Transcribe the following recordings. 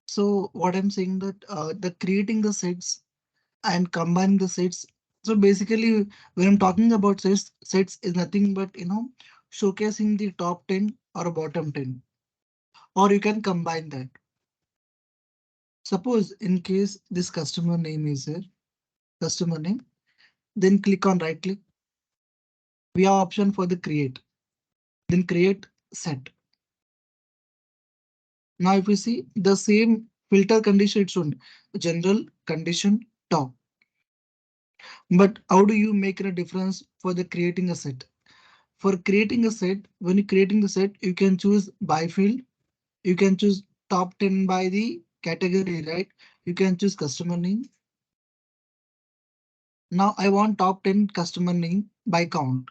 So what I'm saying that the creating the sets and combining the sets. So basically, when I'm talking about sets is nothing but showcasing the top 10 or bottom 10, or you can combine that. Suppose in case this customer name is here, customer name, then click on right click. We have option for the create, then create set. Now if you see the same filter condition, it's on general condition top. But how do you make a difference for the creating a set? For creating a set, when you're creating the set, you can choose by field. You can choose top 10 by the category, right? You can choose customer name. Now I want top 10 customer name by count.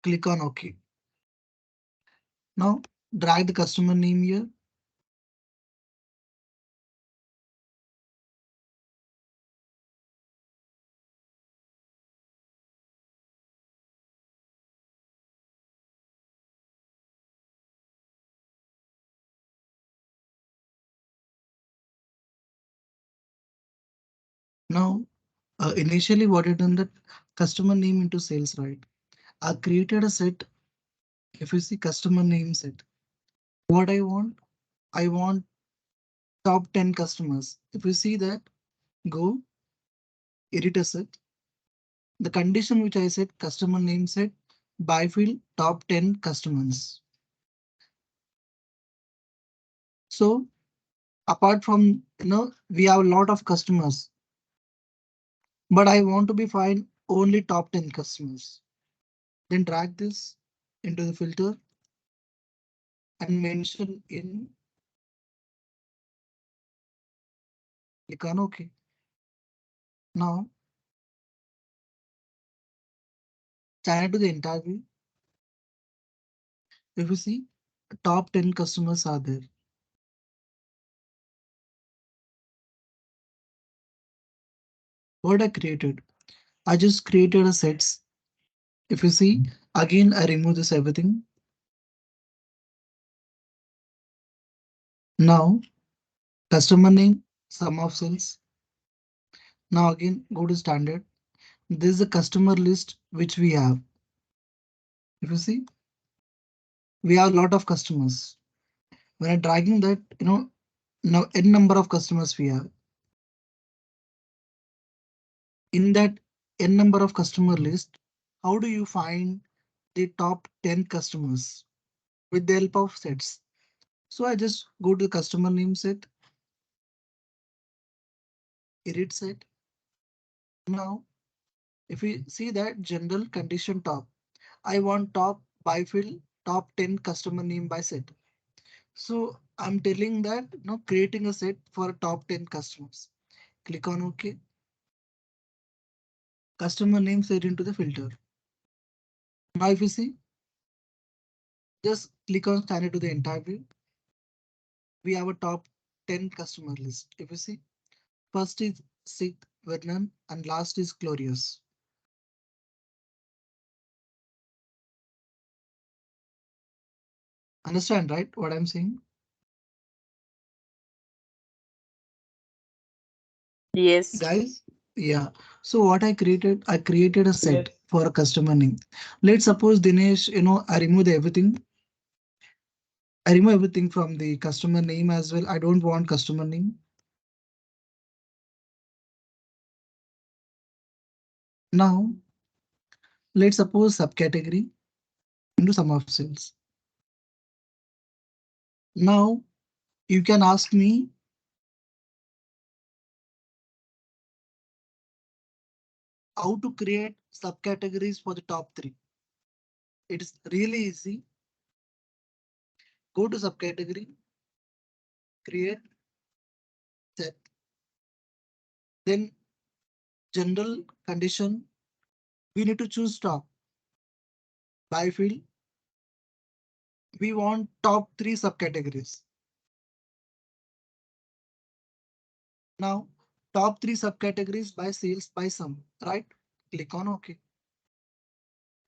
Click on OK. Now drag the customer name here. Now initially what I done that customer name into sales, right? I created a set. If you see customer name set, what I want top 10 customers. If you see that, go edit a set. The condition which I said customer name set by field top 10 customers. So apart from we have a lot of customers, but I want to be find only top 10 customers. Then drag this into the filter and mention in, click on OK. Now channel to the entire view. If you see top 10 customers are there. What I created, I just created a sets. If you see again, I remove this everything. Now customer name, sum of sales. Now again, go to standard. This is the customer list which we have. If you see, we have a lot of customers. When I'm dragging that, now n number of customers we have. In that n number of customer list, how do you find the top 10 customers? With the help of sets. So I just go to the customer name set, edit set. Now, if we see that general condition top, I want top by field, top 10 customer name by set. So I'm telling that creating a set for top 10 customers. Click on OK. Customer name set into the filter. Now if you see, just click on standard to the entire view. We have a top 10 customer list. If you see, first is Sid Vernon and last is Glorious. Understand, right? What I'm saying? Yes. Guys, yeah. So what I created a set for a customer name. Let's suppose Dinesh, I remove everything from the customer name as well. I don't want customer name. Now, let's suppose subcategory into sum of sales. Now, you can ask me how to create subcategories for the top three. It is really easy. Go to subcategory, create set, then general condition. We need to choose top by field. We want top three subcategories. Now, top three subcategories by sales by sum, right? Click on OK.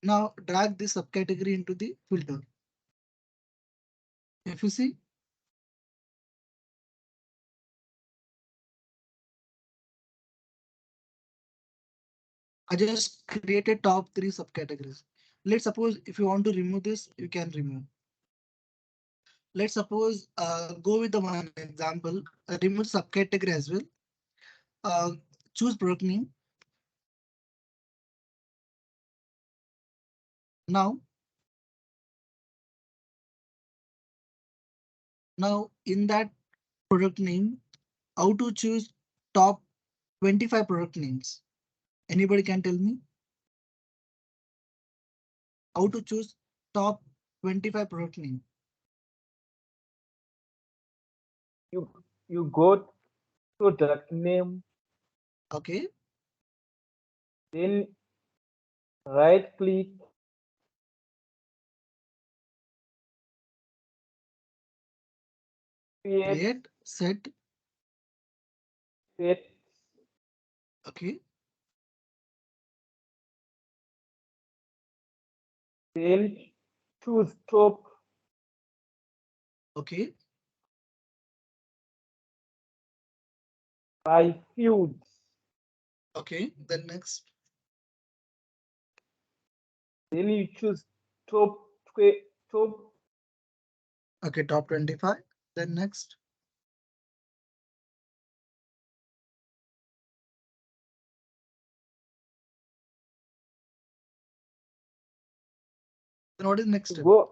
Now drag this subcategory into the filter. If you see, I just created top three subcategories. Let's suppose if you want to remove this, you can remove. Let's suppose go with the one example, remove subcategory as well. Uh, Choose product name. Now, now in that product name, how to choose top 25 product names? Anybody can tell me how to choose top 25 product name? You go to direct name, Okay, then right click, create create, set. set, Okay, then choose top okay, by fields. okay. Then next. Then you choose top top Okay, top 25. Then next. Then what is next to step? go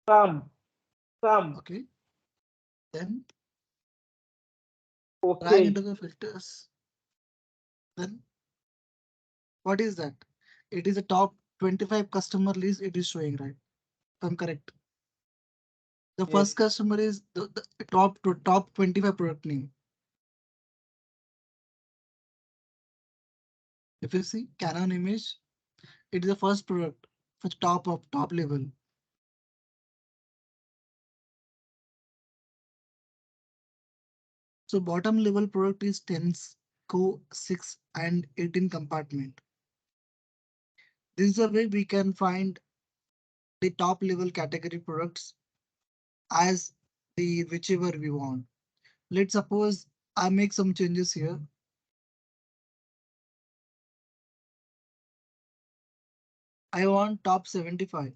some some. Okay, then drag into Okay. the filters. Then what is that? It is a top 25 customer list. It is showing, right? If I'm correct. The Yes. first customer is the top 25 product name. If you see Canon image, it is the first product for top of top level. So bottom level product is 10, co 6 and 18 compartment. This is the way we can find the top level category products as the whichever we want. Let's suppose I make some changes here. I want top 75.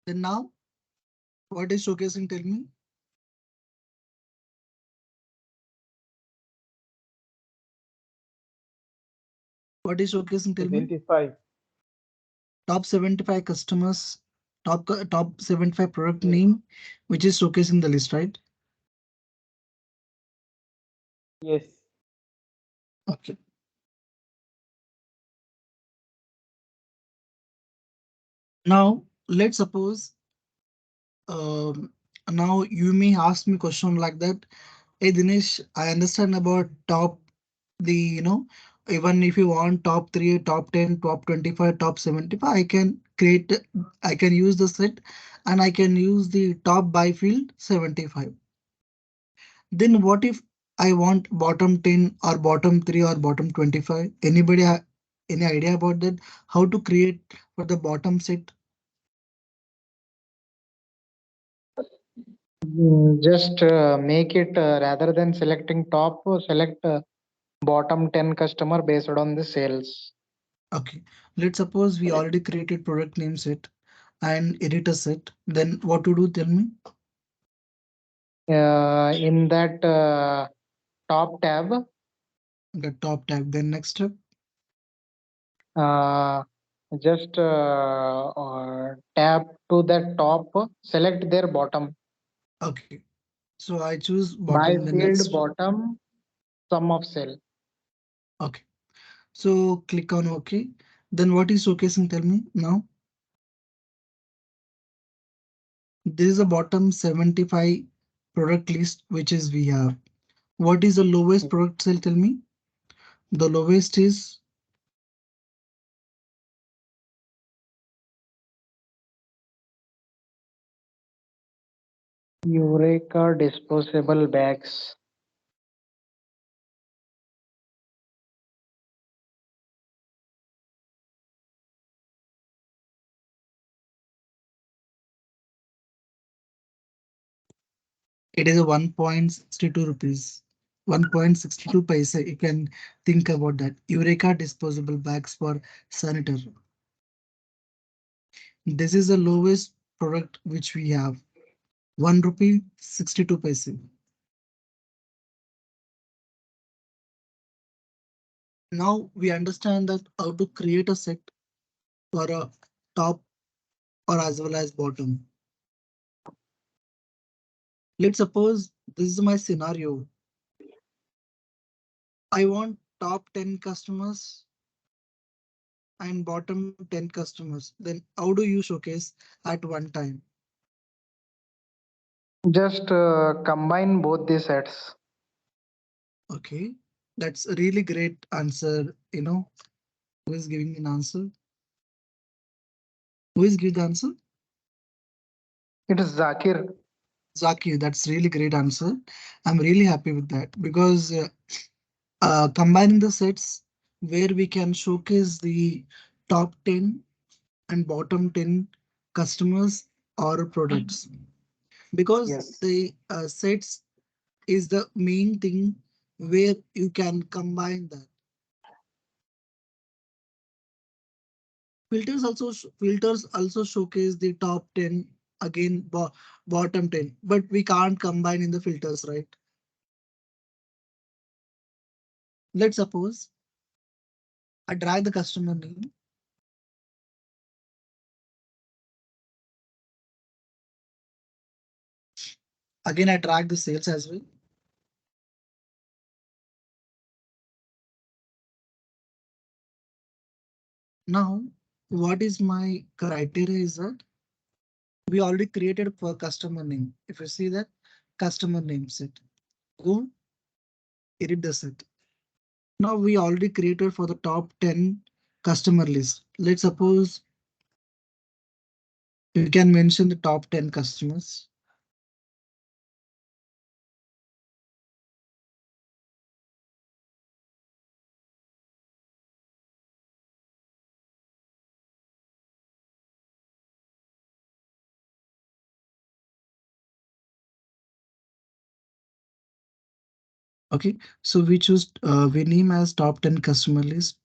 Then now what is showcasing? Tell me what is showcasing? Tell me 75. top 75 customers, top 75 product Yes. name, which is showcasing the list, right? Yes. Okay. Now let's suppose um, now you may ask me question like that. Hey Dinesh, I understand about top the even if you want top 3, top 10, top 25, top 75, I can use the set and I can use the top by field 75. Then what if I want bottom 10 or bottom 3 or bottom 25? Anybody have any idea about that? How to create for the bottom set? Just make it rather than selecting top, select bottom 10 customer based on the sales. Okay, let's suppose we already created product name set and editor set. Then what to do? Tell me. In that top tab, The top tab. Then next step. uh, just tab to the top, select their bottom Okay, so I choose by bottom. Then field next. bottom sum of sale. Okay, so click on OK. Then what is showcasing? Tell me now. This is a bottom 75 product list which is we have. What is the lowest product sale? Tell me. The lowest is Eureka disposable bags. it is a 1.62 rupees. 1.62 paise. You can think about that. Eureka disposable bags for sanitary. This is the lowest product which we have. 1 rupee 62 paise. Now we understand that how to create a set for a top or as well as bottom. Let's suppose this is my scenario. I want top 10 customers and bottom 10 customers. Then how do you showcase at one time? Just combine both the sets. Okay, that's a really great answer. Who is giving an answer? Who is giving the answer? It is Zakir. Zaki, that's really great answer. I'm really happy with that because combining the sets where we can showcase the top 10 and bottom 10 customers or products, because Yes. the sets is the main thing where you can combine that. Filters also showcase the top 10, again bottom 10, but we can't combine in the filters, right? Let's suppose I drag the customer name. Again, I drag the sales as well. Now, what is my criteria is that we already created for customer name. If you see that customer name set, go edit the set. Now we already created for the top 10 customer list. Let's suppose you can mention the top 10 customers. Okay, so we name as top 10 customer list,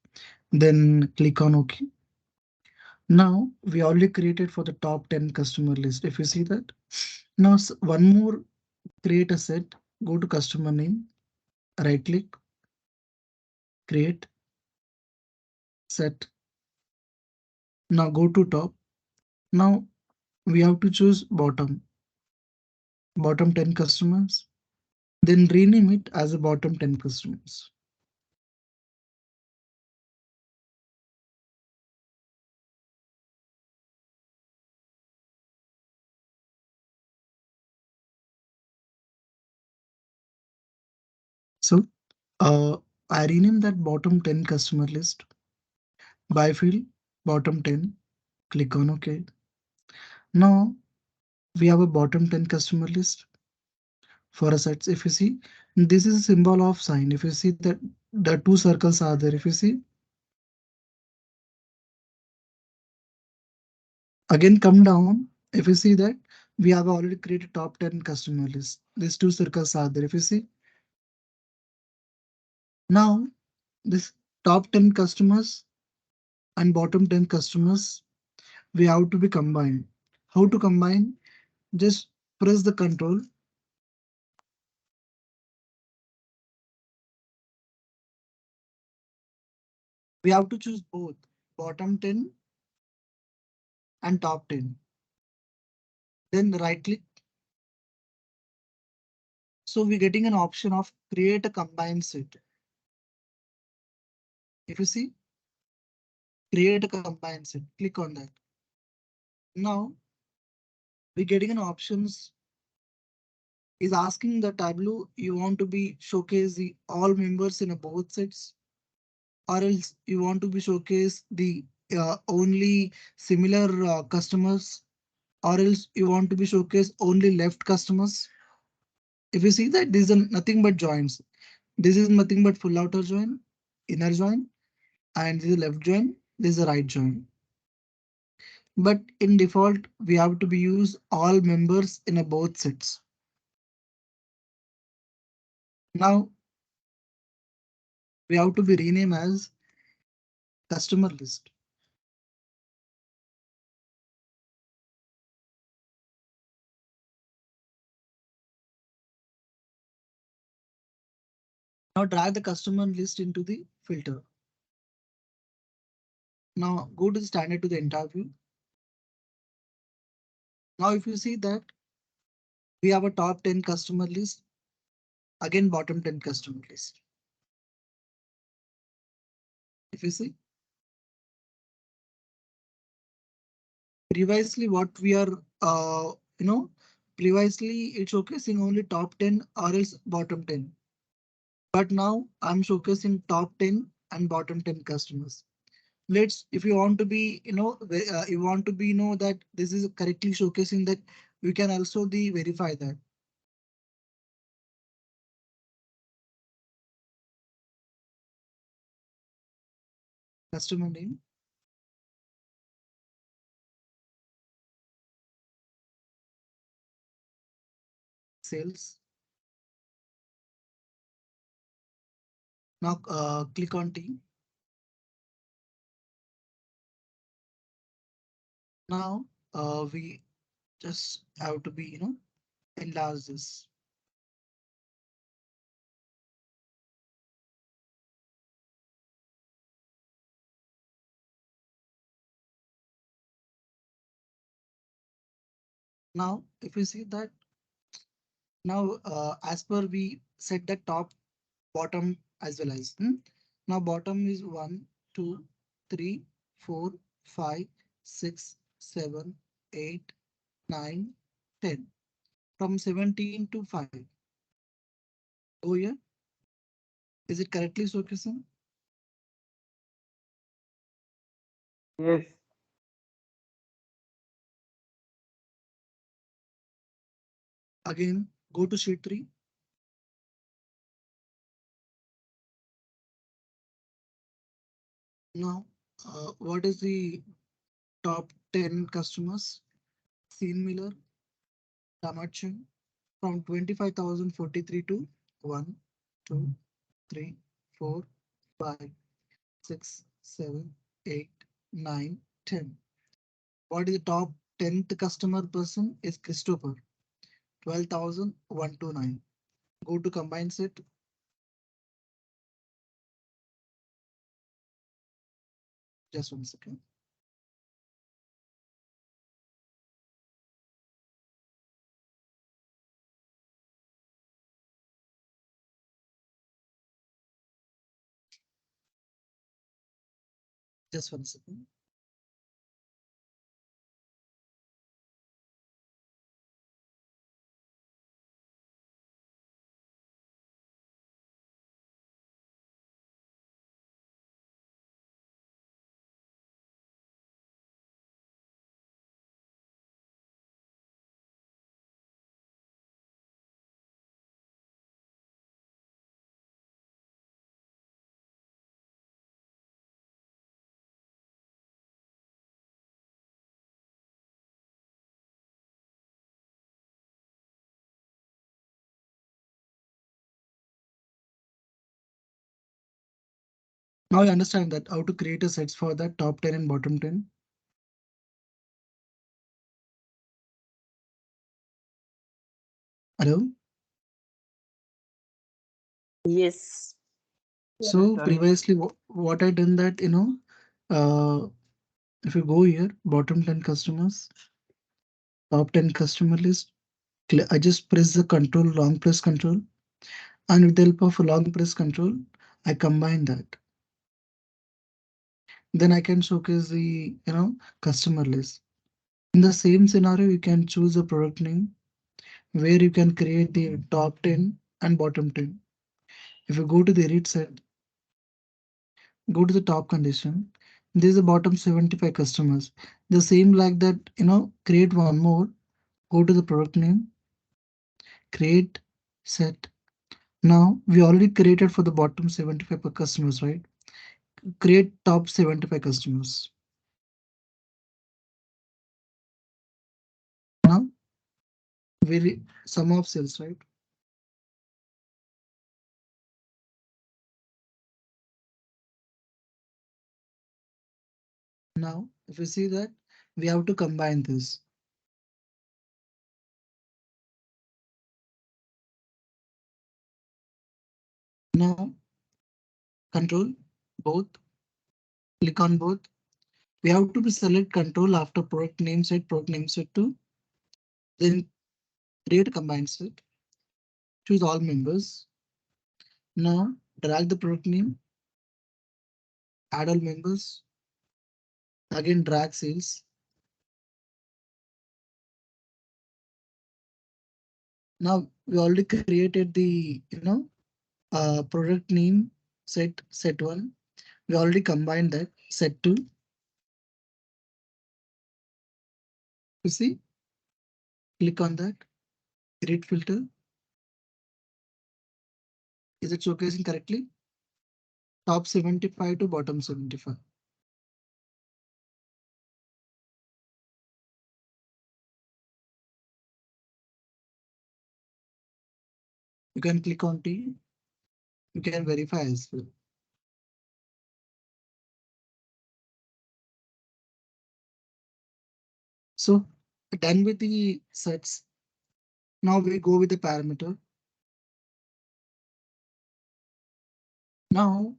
then click on OK. Now we already created for the top 10 customer list. If you see that, now one more, create a set, go to customer name, right click, create set. Now go to top. Now we have to choose bottom 10 customers, then rename it as a bottom 10 customers. So I rename that bottom 10 customer list by field bottom 10. Click on OK. Now we have a bottom 10 customer list for a sets. If you see, this is a symbol of sign. If you see that the two circles are there, if you see, again come down. If you see that we have already created top 10 customer list. These two circles are there. If you see, now this top 10 customers and bottom 10 customers, we have to be combined. How to combine? Just press the control. We have to choose both bottom 10 and top 10. Then right click. So we're getting an option of create a combined set. If you see, create a combined set, click on that. Now we're getting an options is asking the Tableau you want to be showcase the all members in a both sets, or else you want to be showcase the only similar customers, or else you want to be showcase only left customers. If you see that this is nothing but joins. This is nothing but full outer join, inner join, and this is left join, this is the right join. But in default, we have to be use all members in a both sets. Now We have to be rename as customer list. Now drag the customer list into the filter. Now go to the standard to the entire view. Now if you see that we have a top 10 customer list, again bottom 10 customer list. If you see previously what we are, you know, previously it's showcasing only top 10 or else bottom 10. But now I'm showcasing top 10 and bottom 10 customers. Let's, if you want to be, you want to be know that this is correctly showcasing that, we can also the verify that customer name, sales. Now click on team. Now we just have to be, enlarge this. Now if you see that, now as per we set the top bottom as well as, now bottom is 1 2 3 4 5 6 7 8 9 10, from 17 to 5. Oh yeah, is it correctly showcasing? Yes. Again go to sheet 3. Now what is the top 10 customers? Scene Miller, Ramachan, from 25,043 to 1 2 3 4 5 6 7 8 9 10. What is the top 10th customer person is Christopher, 12,129. Go to combine set. Just 1 second. Just 1 second. Now you understand that how to create a sets for that top 10 and bottom 10. Hello. Yes. So Understanding. previously what I done that, uh, if you go here, bottom 10 customers, top 10 customer list, I just press the control, long press control, and with the help of long press control, I combine that. Then I can showcase the, customer list. In the same scenario, you can choose a product name where you can create the top 10 and bottom 10. If you go to the edit set, go to the top condition, there's a bottom 75 customers. The same like that, create one more, go to the product name, create set. Now we already created for the bottom 75 customers, right? Create top 75 customers. Now very sum of sales, right? Now, if you see that, we have to combine this. Now, control both, click on both. We have to be select control after product name set, product name set to, then create a combined set, choose all members. Now, drag the product name, add all members, again drag sales. Now, we already created the, product name set one. We already combined that set two. You see, click on that, create filter. Is it showcasing correctly? Top 75 to bottom 75. You can click on T. You can verify as well. So done with the sets. Now we go with the parameter. Now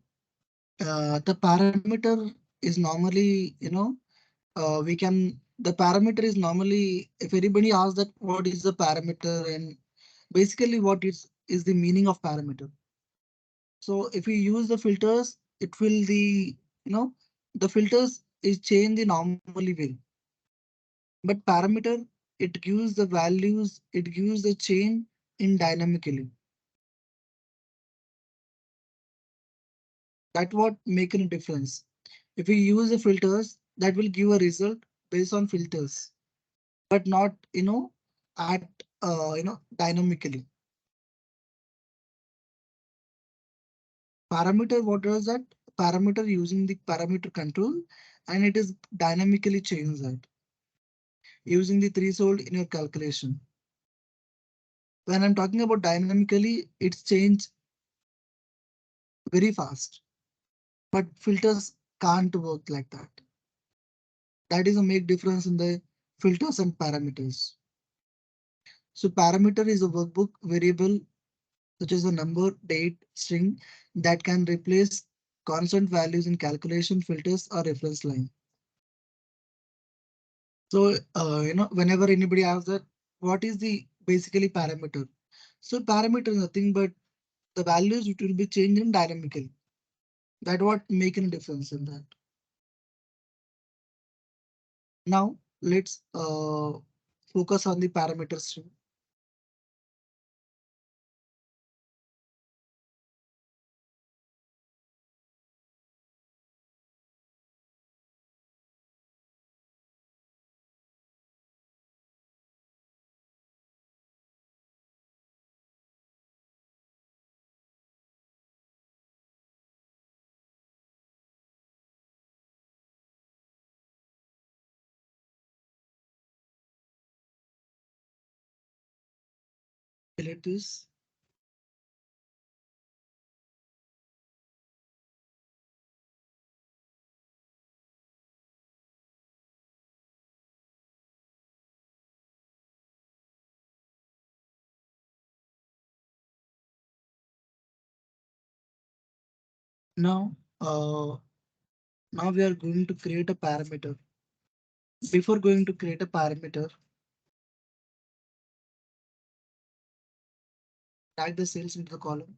the parameter is normally, we can, the parameter is normally, if anybody asks that what is the parameter and basically what is the meaning of parameter. So if we use the filters, it will you know, the filters is change the normally way. But parameter, it gives the values, it gives the change in dynamically. That what make a difference. If we use the filters, that will give a result based on filters, but not, at, dynamically. Parameter, what does that? Parameter using the parameter control, and it is dynamically change that using the threshold in your calculation. When I'm talking about dynamically, it's changed very fast, but filters can't work like that. That is a make difference in the filters and parameters. So parameter is a workbook variable such as a number, date, string that can replace constant values in calculation filters or reference line. So, whenever anybody asks that, what is the basically parameter? So parameter is nothing but the values which will be changing dynamically. That what making a difference in that. Now let's focus on the parameter string. Delete this. Now, now we are going to create a parameter. Before going to create a parameter, tag the cells into the column.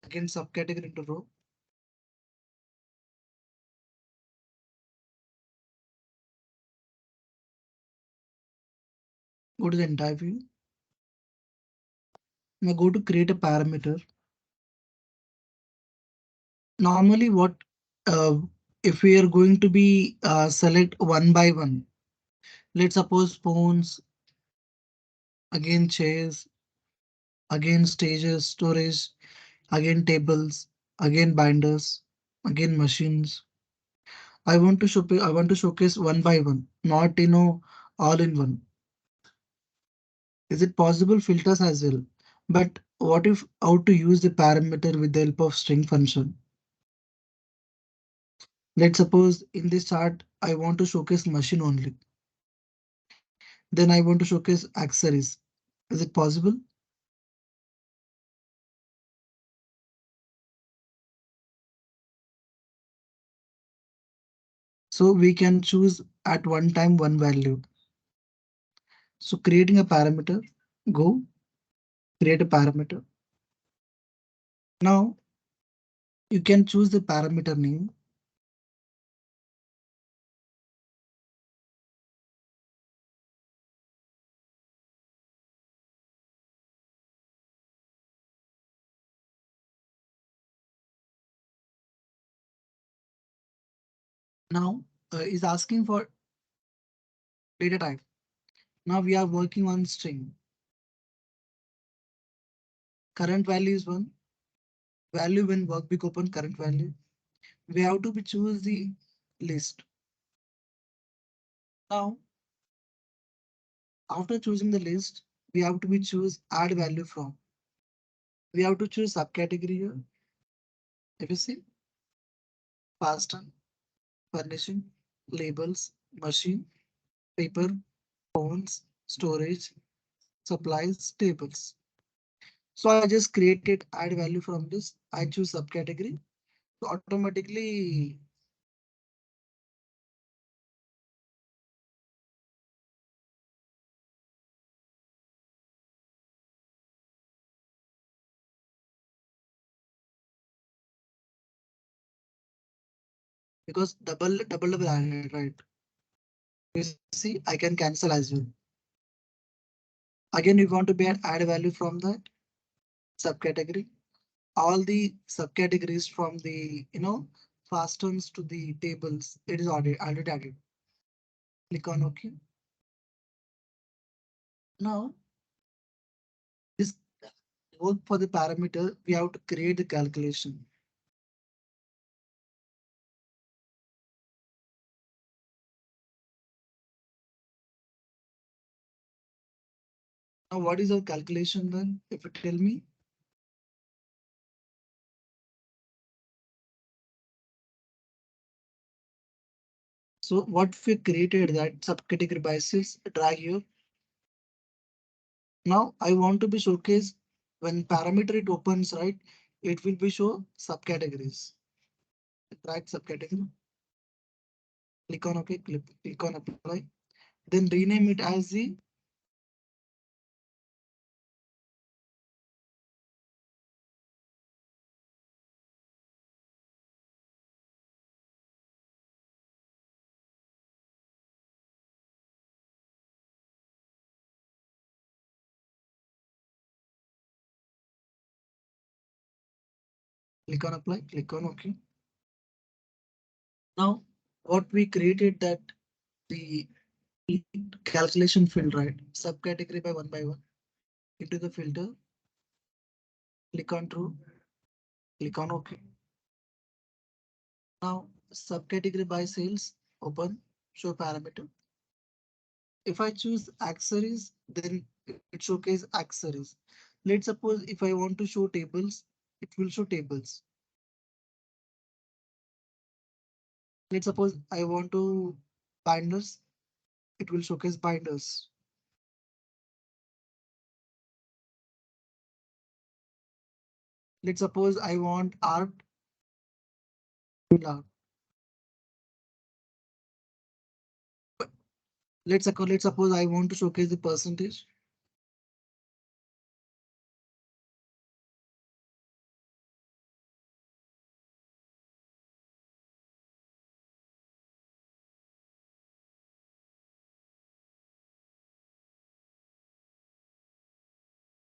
Again, subcategory into row. Go to the entire view. Now go to create a parameter. Normally, what uh, if we are going to be select one by one? Let's suppose phones, again chairs, again stages, storage, again tables, again binders, again machines. I want to showcase one by one, not all in one. Is it possible filters as well? But what if how to use the parameter with the help of string function? Let's suppose in this chart, I want to showcase machine only. Then I want to showcase accessories. Is it possible? So we can choose at one time one value. So creating a parameter, go create a parameter. Now you can choose the parameter name. Now is asking for data type. Now we are working on string. Current value is one. Value when workbook open current value. We have to be choose the list. Now after choosing the list, we have to be choose add value from. We have to choose subcategory here. If you see fasten, furnishing, labels, machine, paper, phones, storage, supplies, tables. So I just created add value from this. I choose subcategory. So automatically, because double added, right? You see, I can cancel as well. Again, we want to be add value from that subcategory. All the subcategories from the fastens to the tables, it is already added. Click on OK. Now this work for the parameter, we have to create the calculation. Now what is our calculation then? If you tell me, so what we created that subcategory by sales, drag here. Now I want to be showcase when parameter it opens, right? It will be show subcategories. Drag subcategory, click on OK, click on apply. Then rename it as the click on apply, click on OK. Now what we created that the calculation field, right? Subcategory by one into the filter, click on true, click on OK. Now subcategory by sales, open, show parameter. If I choose accessories, then it showcase accessories. Let's suppose if I want to show tables, it will show tables. Let's suppose I want to binders, it will showcase binders. Let's suppose I want art, art. Let's suppose I want to showcase the percentage.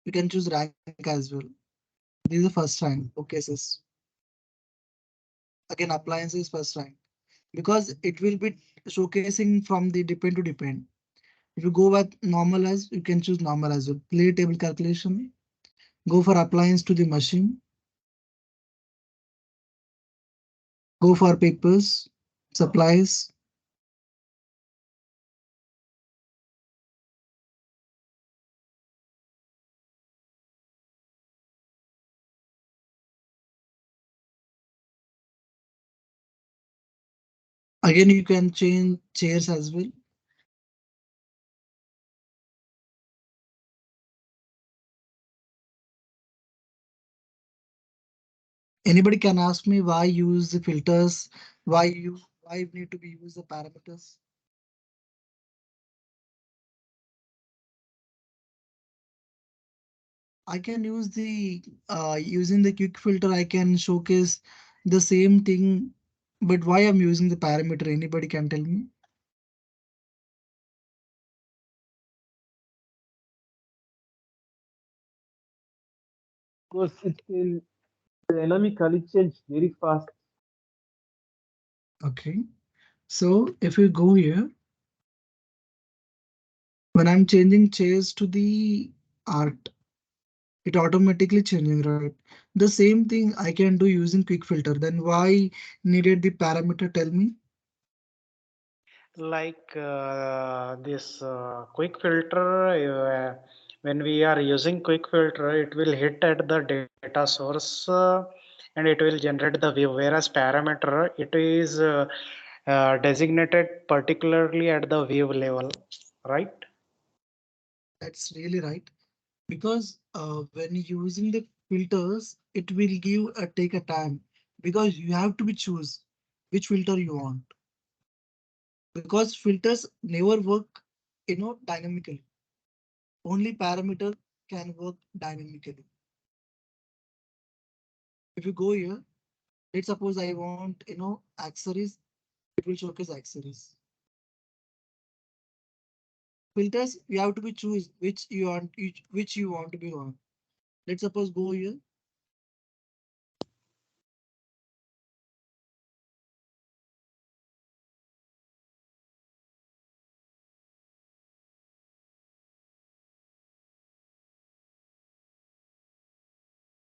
You can choose rank as well. This is the first rank for cases. Again, appliances first rank because it will be showcasing from the depend to depend. If you go with normal as, you can choose normal as well. Play table calculation. Go for appliance to the machine. Go for papers, supplies. Again, you can change chairs as well. Anybody can ask me why use the filters, why need to be use the parameters. I can use the using the quick filter. I can showcase the same thing, but why I'm using the parameter? Anybody can tell me? Because it can dynamically change very fast. Okay, so if you go here, when I'm changing chairs to the art, it automatically changing, right? The same thing I can do using quick filter. Then why needed the parameter? Tell me. Like this quick filter, when we are using quick filter, it will hit at the data source and it will generate the view. Whereas parameter, it is designated particularly at the view level, right? That's really right. Because when using the filters, it will give a take a time because you have to be choose which filter you want. Because filters never work, dynamically. Only parameter can work dynamically. If you go here, let's suppose I want, accessories, it will showcase accessories. Filters, you have to be choose which you want to be on. Let's suppose go here.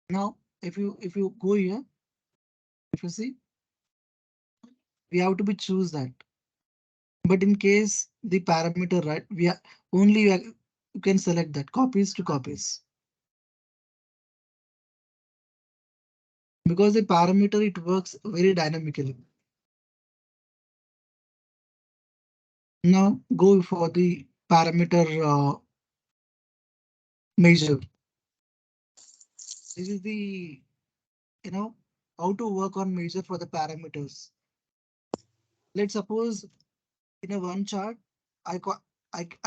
Now, if you go here, if you see, we have to be choose that. But in case the parameter, right, we are only you can select that copies to copies because the parameter it works very dynamically. Now go for the parameter measure. This is the how to work on measure for the parameters. Let's suppose in a one chart, I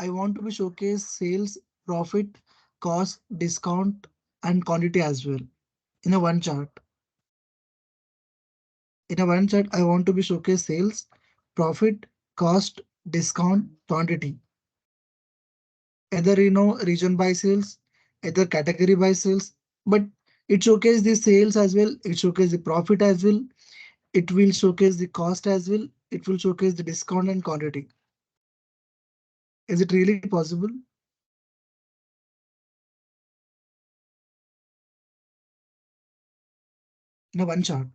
want to be showcase sales, profit, cost, discount, and quantity as well in a one chart. In a one chart, I want to be showcase sales, profit, cost, discount, quantity. Either region by sales, either category by sales, but it showcase the sales as well. It showcase the profit as well. It will showcase the cost as well. It will showcase the discount and quantity. Is it really possible in a one chart?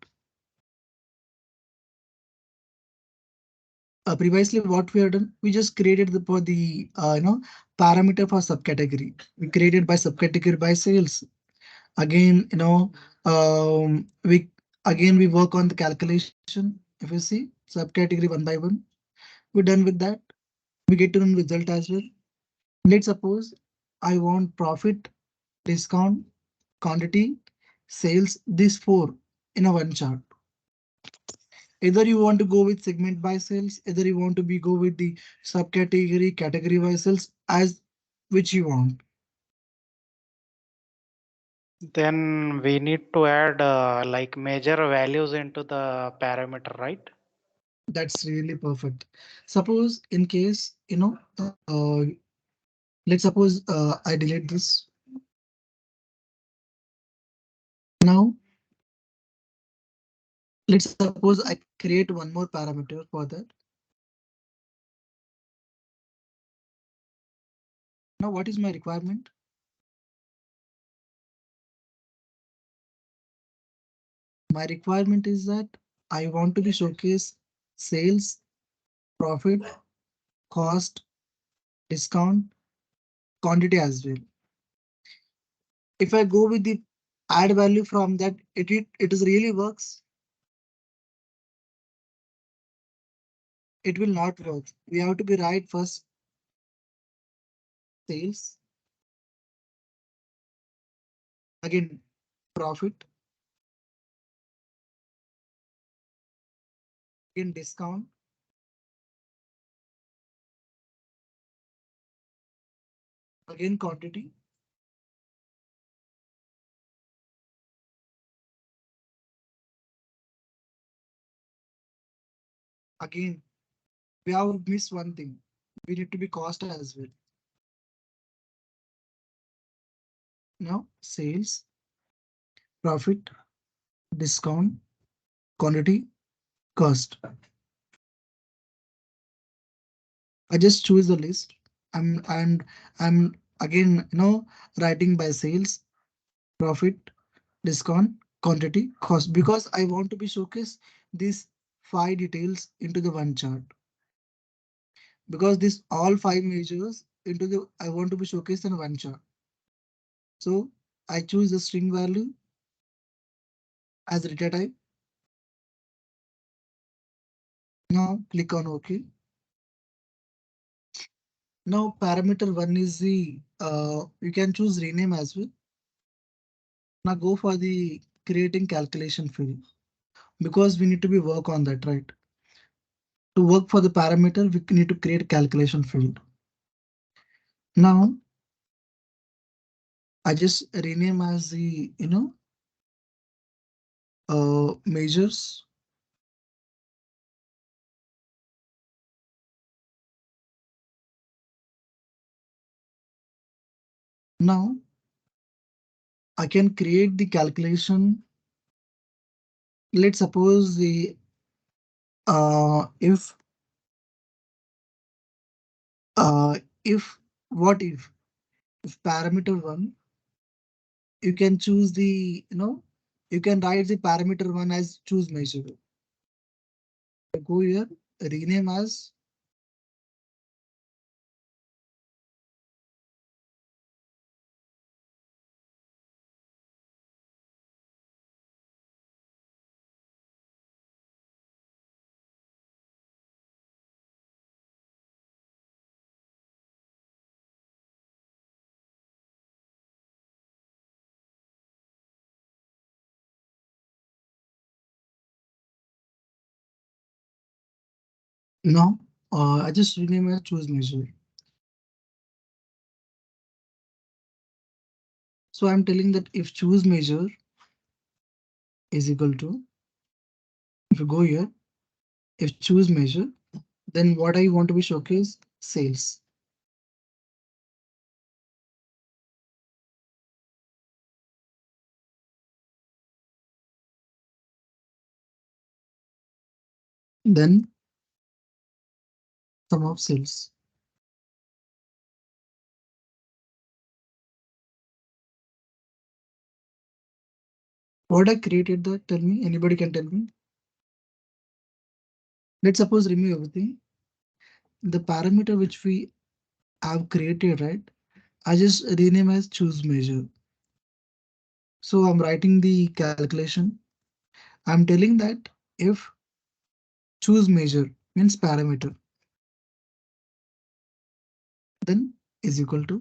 Previously, what we have done, we just created the for the parameter for subcategory. We created by subcategory by sales. Again, we we work on the calculation. If you see subcategory one by one, we're done with that. We get to know result as well. Let's suppose I want profit, discount, quantity, sales, these four in a one chart. Either you want to go with segment by sales, either you want to be go with the subcategory, category by sales as which you want. Then we need to add like major values into the parameter, right? That's really perfect. Suppose in case, let's suppose I delete this. Now, let's suppose I create one more parameter for that. Now, what is my requirement? My requirement is that I want to be showcase sales, profit, cost, discount, quantity as well. If I go with the add value from that, it is really works. it will not work. We have to be right first sales, again profit, again discount, again quantity, again we have missed one thing. We need to be cost as well. Now sales, profit, discount, quantity, cost. I just choose the list. I'm again writing by sales, profit, discount, quantity, cost because I want to be showcase these five details into the one chart because this all five measures into the I want to be showcased in one chart. So I choose the string value as data type. Now click on OK. Now parameter one is the you can choose rename as well. Now go for the creating calculation field because we need to be work on that, right? To work for the parameter, we need to create calculation field. Now I just rename as the measures. Now I can create the calculation. Let's suppose the uh if what if parameter one, you can choose the you can write the parameter one as choose measure. Go here, rename as now I just rename as choose measure. So I'm telling that if choose measure is equal to, if you go here, if choose measure, then what I want to be showcase sales. Then sum of sales. What I created that, tell me, anybody can tell me. Let's suppose remove everything. The parameter which we have created, right? I just rename as choose measure. So I'm writing the calculation. I'm telling that if choose measure means parameter, then is equal to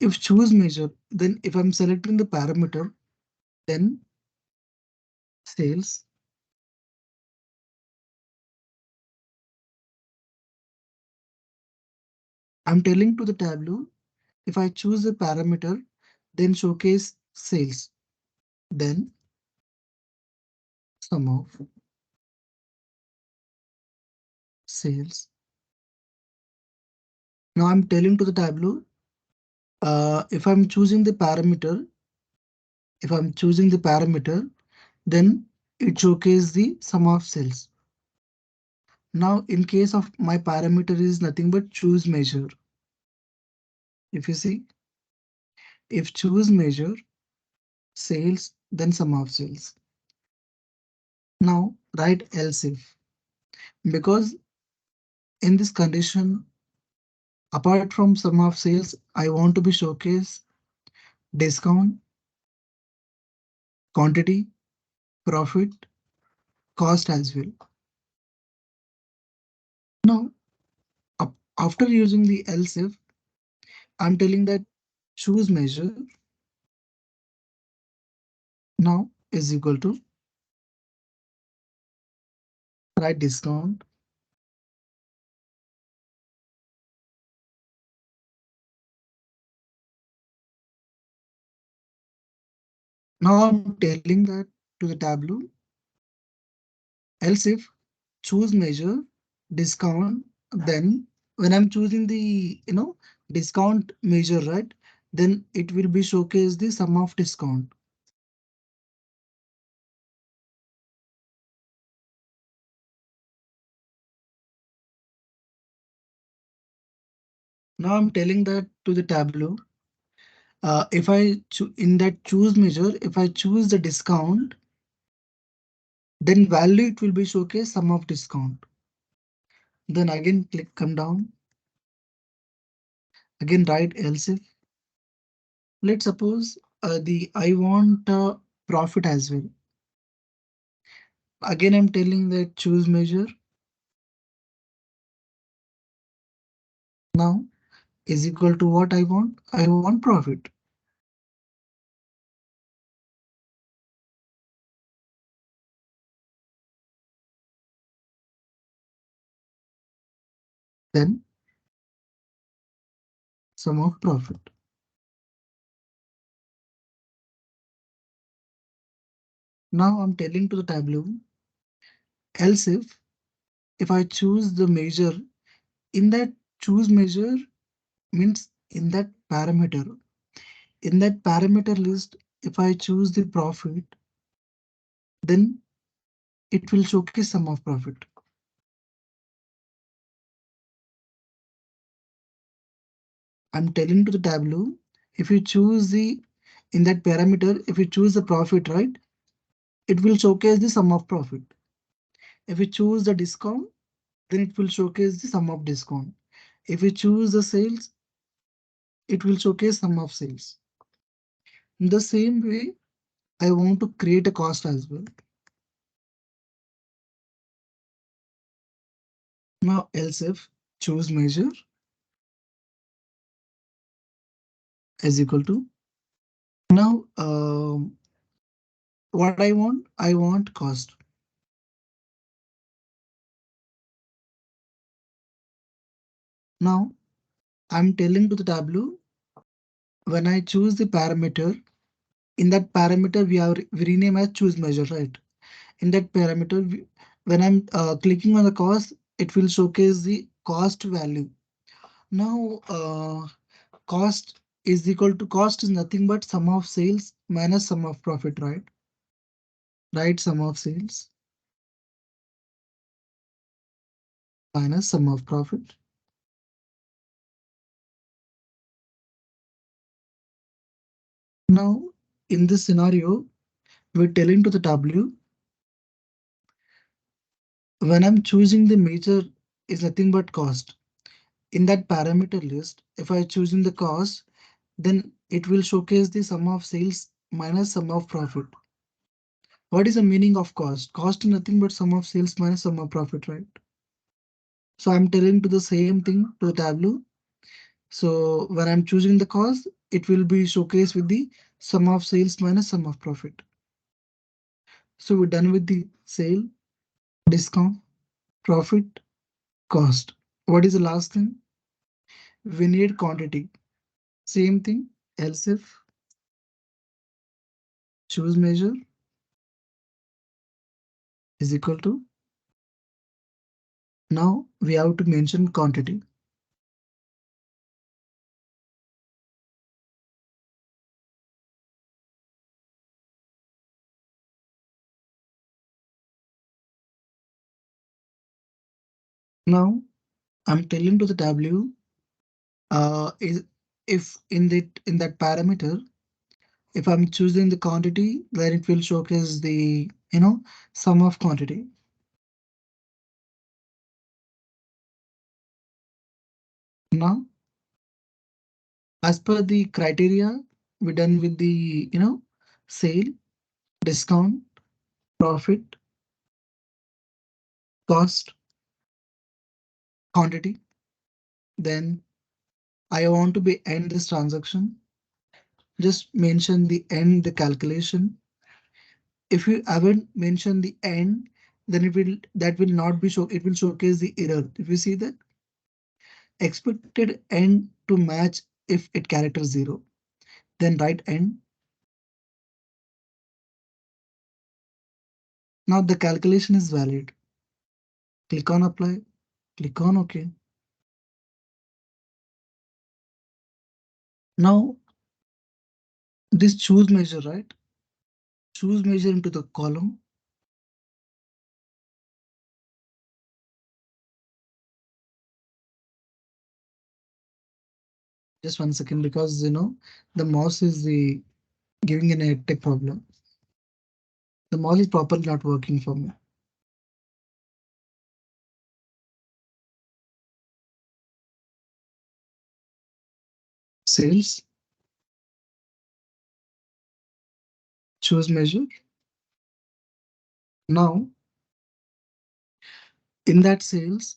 if choose measure, then if I'm selecting the parameter, then sales. I'm telling to the Tableau, if I choose a parameter, then showcase sales, then sum of sales. Now I'm telling to the Tableau, if I'm choosing the parameter, if I'm choosing the parameter, then it showcase the sum of sales. Now in case of my parameter is nothing but choose measure. If you see, if choose measure sales, then sum of sales. Now write else if, because in this condition, apart from sum of sales, I want to be showcase discount, quantity, profit, cost as well. Now, after using the else if, I'm telling that choose measure now is equal to write discount. Now I'm telling that to the Tableau, else if choose measure discount, then when I'm choosing the discount measure, right, then it will be showcase the sum of discount. Now I'm telling that to the Tableau, if in that choose measure, if I choose the discount, then value it will be showcase sum of discount. Then again click come down, again write else if. Let's suppose the I want profit as well. Again I'm telling that choose measure now is equal to what I want. I want profit. Then sum of profit. Now I'm telling to the Tableau, else if I choose the measure in that choose measure means in that parameter list, if I choose the profit, then it will showcase sum of profit. I'm telling to the Tableau, if you choose the in that parameter, if you choose the profit, right, it will showcase the sum of profit. If you choose the discount, then it will showcase the sum of discount. If you choose the sales, it will showcase sum of sales. In the same way, I want to create a cost as well. Now, else if choose measure is equal to now what I want cost. Now, I'm telling to the Tableau when I choose the parameter, in that parameter we rename as choose measure, right? In that parameter, when I'm clicking on the cost, it will showcase the cost value. Now, cost is equal to cost is nothing but sum of sales minus sum of profit, right? Right, sum of sales minus sum of profit. Now, in this scenario, we're telling to the Tableau when I'm choosing the measure is nothing but cost. In that parameter list, if I choosing the cost, then it will showcase the sum of sales minus sum of profit. What is the meaning of cost? Cost is nothing but sum of sales minus sum of profit, right? So I'm telling to the same thing to the Tableau. So when I'm choosing the cost, it will be showcased with the sum of sales minus sum of profit. So we're done with the sale, discount, profit, cost. What is the last thing? We need quantity. Same thing, else if choose measure is equal to now we have to mention quantity. Now I'm telling to the Tableau is if in that parameter, if I'm choosing the quantity, then it will showcase the sum of quantity. Now, as per the criteria, we're done with the sale, discount, profit, cost. quantity. Then I want to be end this transaction. Just mention the end the calculation. If you haven't mentioned the end, then it will that will not be show. It will showcase the error. If you see that expected end to match if it character 0, then write end. Now the calculation is valid. Click on apply. Click on OK. Now this choose measure, right? Choose measure into the column. Just 1 second, because the mouse is the giving an a tech problem. The mouse is properly not working for me. Sales, choose measure. Now in that sales,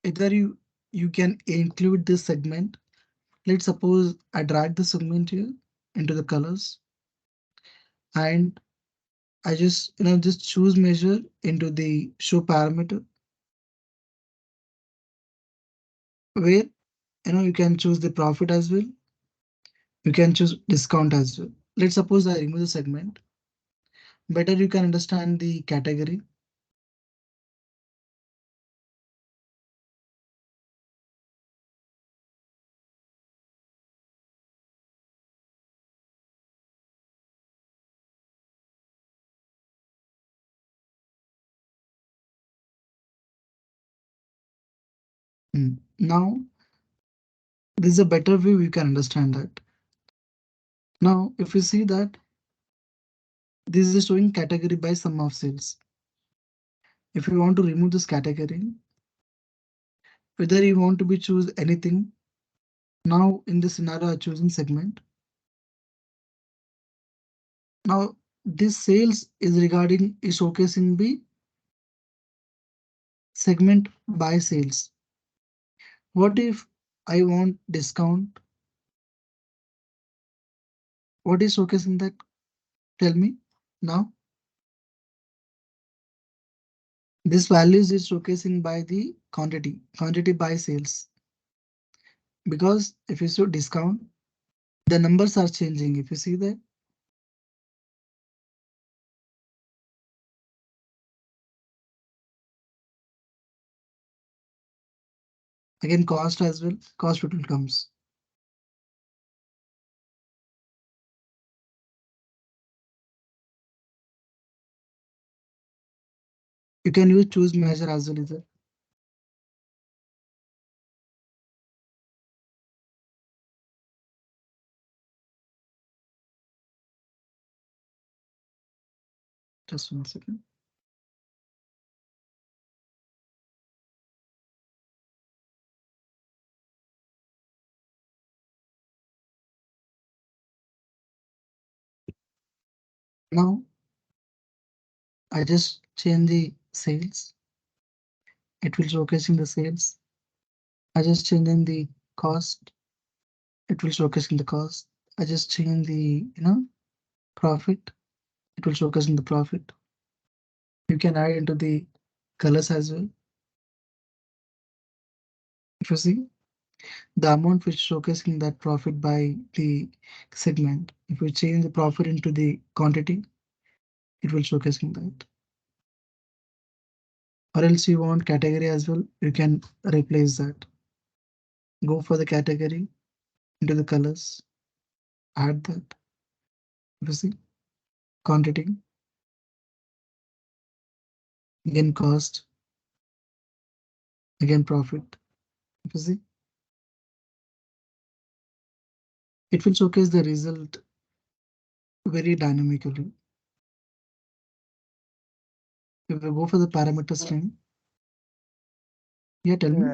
either you can include this segment. Let's suppose I drag the segment here into the colors, and I just choose measure into the show parameter, where you can choose the profit as well. You can choose discount as well. Let's suppose I remove the segment. Better you can understand the category. Now this is a better way we can understand that. Now if you see that this is showing category by sum of sales. If you want to remove this category, whether you want to be choose anything. Now in this scenario, I'm choosing segment. Now this sales is showcasing the segment by sales. What if I want discount? What is showcasing that? Tell me now. This values is showcasing by the quantity by sales. Because if you show discount, the numbers are changing. If you see that, again cost as well, cost total comes. You can use choose measure as well. Is it? Just 1 second. Now I just change the sales. It will showcasing the sales. I just change in the cost. It will showcasing the cost. I just change the profit. It will showcasing the profit. You can add into the colors as well. If you see the amount which showcasing that profit by the segment, if you change the profit into the quantity, it will showcasing that. Or else you want category as well, you can replace that. Go for the category into the colors, add that. If you see quantity, again cost, again profit. If you see, it will showcase the result very dynamically. If we go for the parameter string, yeah, tell me.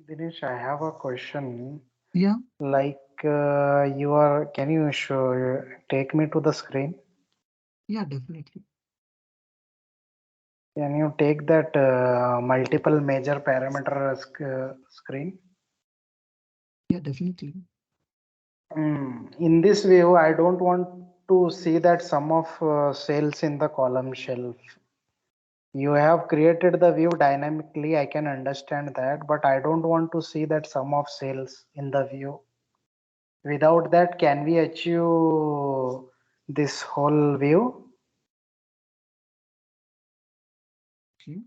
Dinesh, I have a question. Yeah, Can you show, take me to the screen? yeah, definitely. Can you take that multiple major parameter screen? Yeah, definitely. In this view, I don't want to see that sum of sales in the column shelf. You have created the view dynamically, I can understand that, but I don't want to see that sum of sales in the view. Without that, can we achieve this whole view? Okay.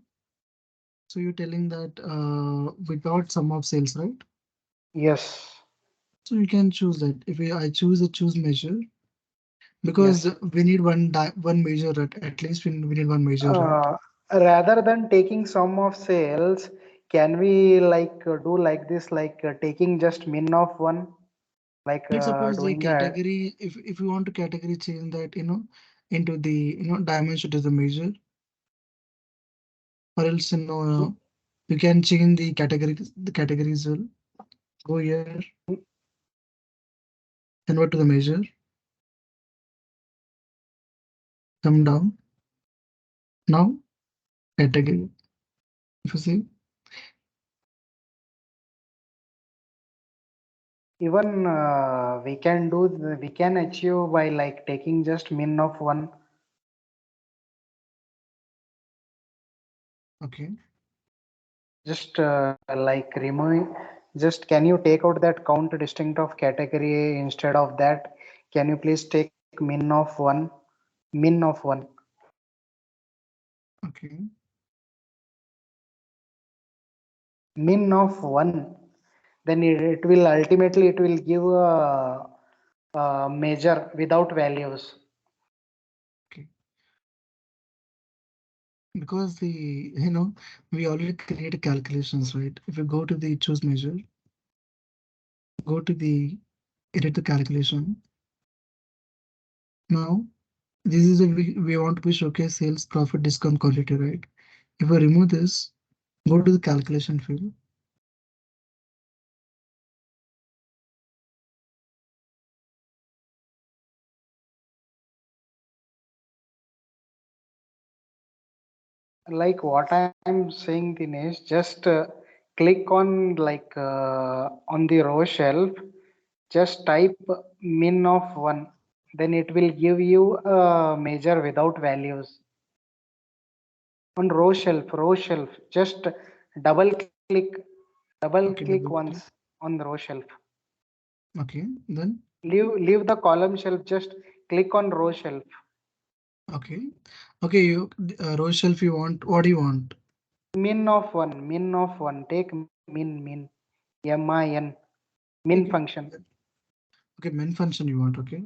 So you're telling that without sum of sales, right? Yes, So you can choose that. If I choose a choose measure, because yes. we need one measure, right? At least we need one measure, right? Uh, Rather than taking sum of sales, can we like do like this, like taking just min of one, like Let's suppose the doing a category, if you want to category change that, into the, dimension to the measure, or else, you can change the categories will go here, convert to the measure, come down. Now category. If you see, even we can achieve by like taking just min of one, okay, just like removing, just can you take out that count distinct of category instead of that? Can you please take min of one, okay, min of one? Then it will ultimately it will give a measure without values. okay. Because we already create calculations, right? If you go to the choose measure, go to the edit the calculation. Now this is we want to be showcase sales, profit, discount, quantity, right? If I remove this, go to the calculation field. Like what I'm saying, Dinesh, just click on like on the row shelf, just type min of one, then it will give you a measure without values. On row shelf, just double click, double Okay, click double once click. on the row shelf. Okay, then Leave the column shelf, just click on row shelf. okay, okay. You row shelf. You want what do you want? Min of one, take min, min, min Take it. function. Okay, main function you want. Okay,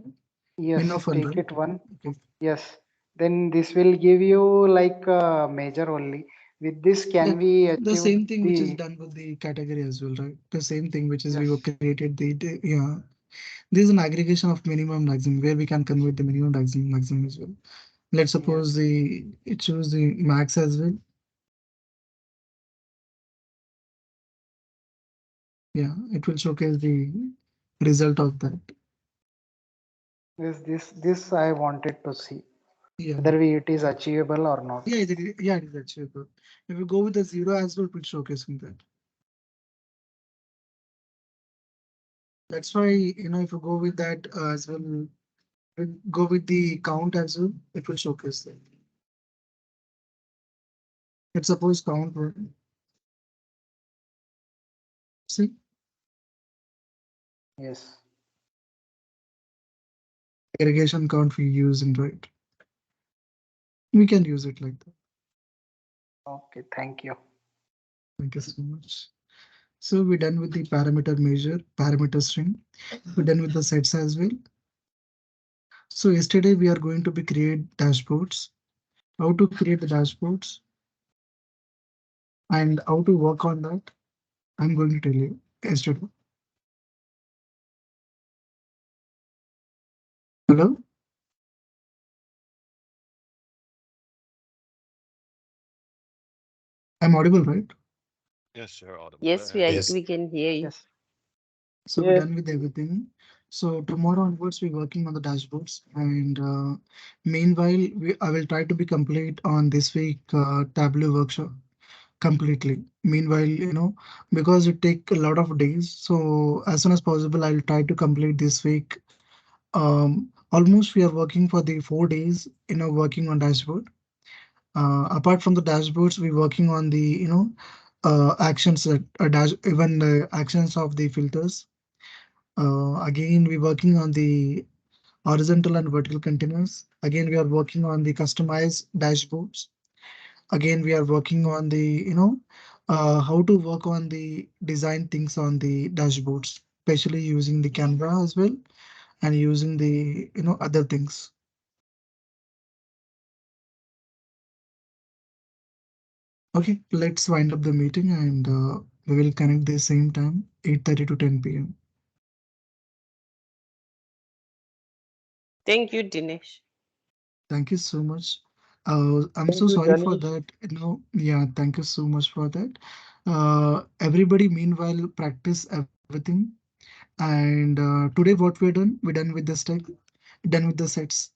min of Yes, one, take right? it one. Okay. Yes. Then this will give you like a measure only. With this, Yeah, can we the achieve same thing which is the done with the category as well, right? The same thing which is we were yes, created yeah. This is an aggregation of minimum maximum where we can convert the minimum maximum as well. Let's suppose yes, it shows the max as well. Yeah, it will showcase the result of that. this I wanted to see Yeah, whether it is achievable or not. yeah, it is achievable. If we go with the zero as well, it will showcasing that. That's why, if you go with that as well, go with the count as well, it will showcase that. Let's suppose count one. See, Yes. aggregation count we use in right. We can use it like that. Okay. Thank you. Thank you so much. So we're done with the parameter measure, parameter string. We're done with the sets as well. So yesterday we are going to be create dashboards. How to create the dashboards and how to work on that, I'm going to tell you yesterday. Hello, I'm audible, right? Yes, you're audible. Go Yes, ahead. we can hear you. Yes. So we're Yes, done with everything. So tomorrow onwards, we're working on the dashboards, and meanwhile, I will try to be complete on this week Tableau workshop completely. Meanwhile, because it take a lot of days, so as soon as possible, I'll try to complete this week. Almost we are working for the 4 days, working on dashboard. Apart from the dashboards, we're working on the actions that dash even the actions of the filters. Again, we're working on the horizontal and vertical containers. Again, we are working on the customized dashboards. Again, we are working on the how to work on the design things on the dashboards, especially using the camera as well, and using the other things. Okay, let's wind up the meeting, and we will connect the same time, 8:30 to 10 p.m. Thank you, Dinesh. Thank you so much. I'm Thank so you, sorry for Danish. that. Yeah, thank you so much for that. Everybody, meanwhile, practice everything. And today, what we're done with the stack, done with the sets.